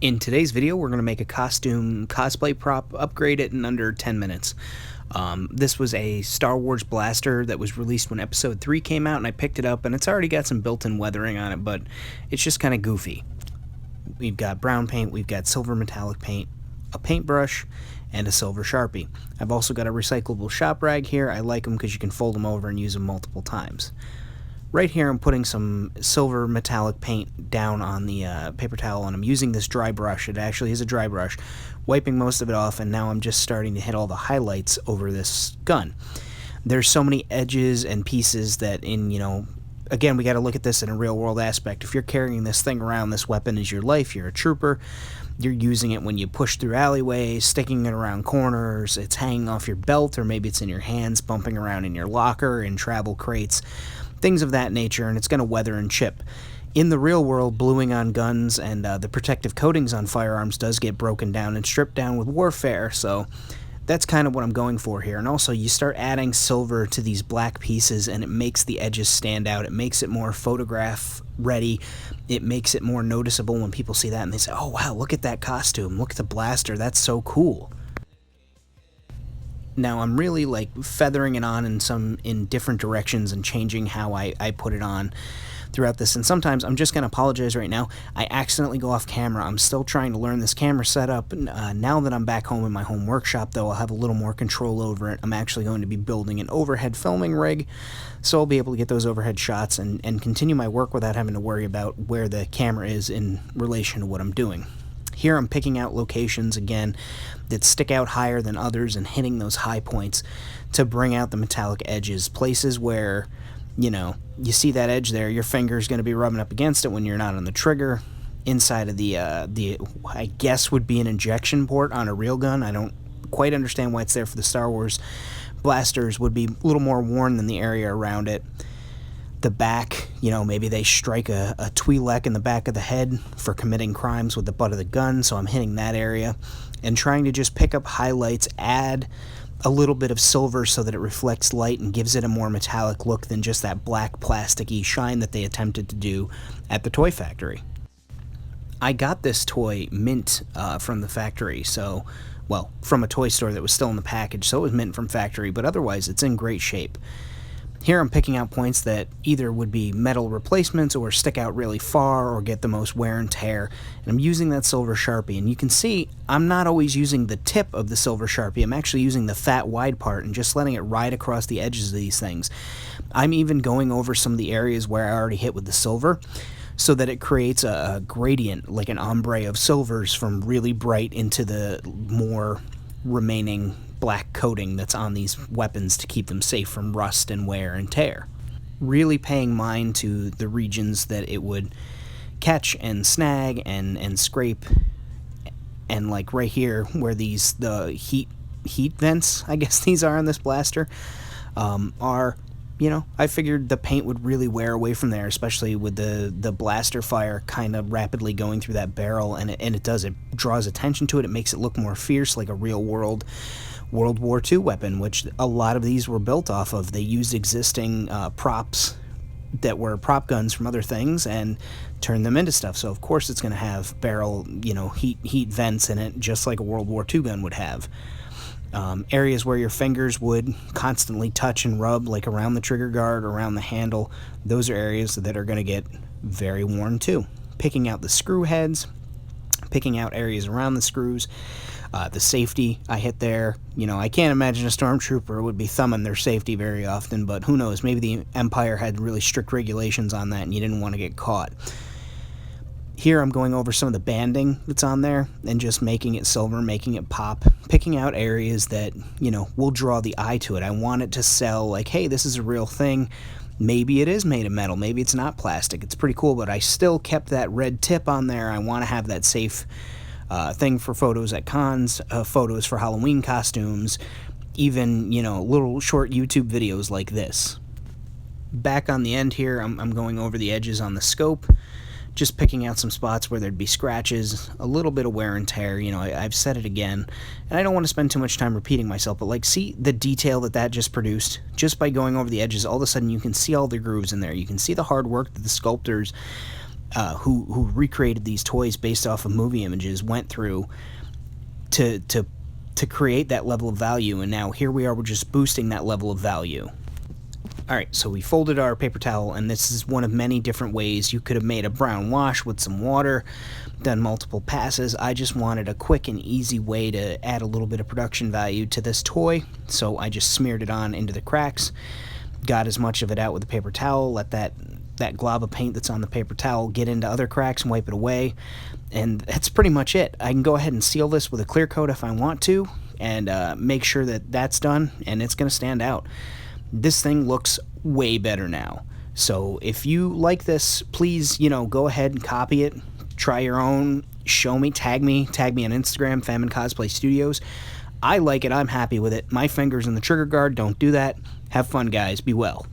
In today's video, we're going to make a costume cosplay prop, upgrade it in under 10 minutes. This was a Star Wars blaster that was released when Episode 3 came out, and I picked it up, and it's already got some built-in weathering on it, but it's just kind of goofy. We've got brown paint, we've got silver metallic paint, a paintbrush, and a silver Sharpie. I've also got a recyclable shop rag here. I like them because you can fold them over and use them multiple times. Right here I'm putting some silver metallic paint down on the paper towel, and I'm using this dry brush. It actually is a dry brush, wiping most of it off, and now I'm just starting to hit all the highlights over this gun. There's so many edges and pieces that again, we got to look at this in a real world aspect. If you're carrying this thing around, this weapon is your life, you're a trooper, you're using it when you push through alleyways, sticking it around corners, it's hanging off your belt, or maybe it's in your hands, bumping around in your locker, in travel crates, things of that nature, and it's going to weather and chip. In the real world, bluing on guns and the protective coatings on firearms does get broken down and stripped down with warfare, so that's kind of what I'm going for here. And also, you start adding silver to these black pieces, and it makes the edges stand out. It makes it more photograph ready. It makes it more noticeable when people see that and they say, oh wow, look at that costume, look at the blaster, that's so cool. Now I'm really feathering it on in different directions and changing how I put it on throughout this, and sometimes I'm just going to apologize right now. I accidentally go off camera. I'm still trying to learn this camera setup. Now that I'm back home in my home workshop, though, I'll have a little more control over it. I'm actually going to be building an overhead filming rig, so I'll be able to get those overhead shots and continue my work without having to worry about where the camera is in relation to what I'm doing. Here I'm picking out locations, again, that stick out higher than others and hitting those high points to bring out the metallic edges. Places where, you see that edge there, your finger's going to be rubbing up against it when you're not on the trigger. Inside of the I guess would be an injection port on a real gun. I don't quite understand why it's there for the Star Wars blasters. Would be a little more worn than the area around it. The back, maybe they strike a Twi'lek in the back of the head for committing crimes with the butt of the gun, so I'm hitting that area and trying to just pick up highlights, add a little bit of silver so that it reflects light and gives it a more metallic look than just that black plasticky shine that they attempted to do at the toy factory. I got this toy mint from the factory, from a toy store that was still in the package, so it was mint from factory, but otherwise it's in great shape. Here I'm picking out points that either would be metal replacements or stick out really far or get the most wear and tear, and I'm using that silver Sharpie, and you can see I'm not always using the tip of the silver Sharpie. I'm actually using the fat wide part and just letting it ride across the edges of these things. I'm even going over some of the areas where I already hit with the silver so that it creates a gradient, like an ombre of silvers from really bright into the more remaining black coating that's on these weapons to keep them safe from rust and wear and tear. Really paying mind to the regions that it would catch and snag and scrape, and like right here where the heat vents, I guess these are on this blaster, are, I figured the paint would really wear away from there, especially with the blaster fire kind of rapidly going through that barrel, and it draws attention to it. It makes it look more fierce, like a real world World War II weapon, which a lot of these were built off of. They used existing props that were prop guns from other things and turned them into stuff. So of course it's going to have barrel, heat vents in it, just like a World War II gun would have. Areas where your fingers would constantly touch and rub, like around the trigger guard, around the handle, those are areas that are going to get very worn too. Picking out the screw heads, picking out areas around the screws, the safety I hit there. I can't imagine a stormtrooper would be thumbing their safety very often, but who knows, maybe the Empire had really strict regulations on that and you didn't want to get caught. Here I'm going over some of the banding that's on there and just making it silver, making it pop, picking out areas that, will draw the eye to it. I want it to sell like, hey, this is a real thing. Maybe it is made of metal, maybe it's not plastic. It's pretty cool, but I still kept that red tip on there. I want to have that safe thing for photos at cons, photos for Halloween costumes, even, little short YouTube videos like this. Back on the end here, I'm going over the edges on the scope, just picking out some spots where there'd be scratches, a little bit of wear and tear. I've said it again, and I don't want to spend too much time repeating myself, but see the detail that just produced? Just by going over the edges, all of a sudden you can see all the grooves in there. You can see the hard work that the sculptors who recreated these toys based off of movie images went through to create that level of value, and now here we are, we're just boosting that level of value. Alright, so we folded our paper towel, and this is one of many different ways. You could have made a brown wash with some water, done multiple passes. I just wanted a quick and easy way to add a little bit of production value to this toy, so I just smeared it on into the cracks, got as much of it out with the paper towel, let that glob of paint that's on the paper towel get into other cracks and wipe it away, and that's pretty much it. I can go ahead and seal this with a clear coat if I want to, and make sure that that's done, and it's going to stand out. This thing looks way better now. So if you like this, please, go ahead and copy it, try your own, show me, tag me on Instagram, Famine Cosplay Studios. I like it, I'm happy with it. My fingers in the trigger guard, don't do that. Have fun, guys, be well.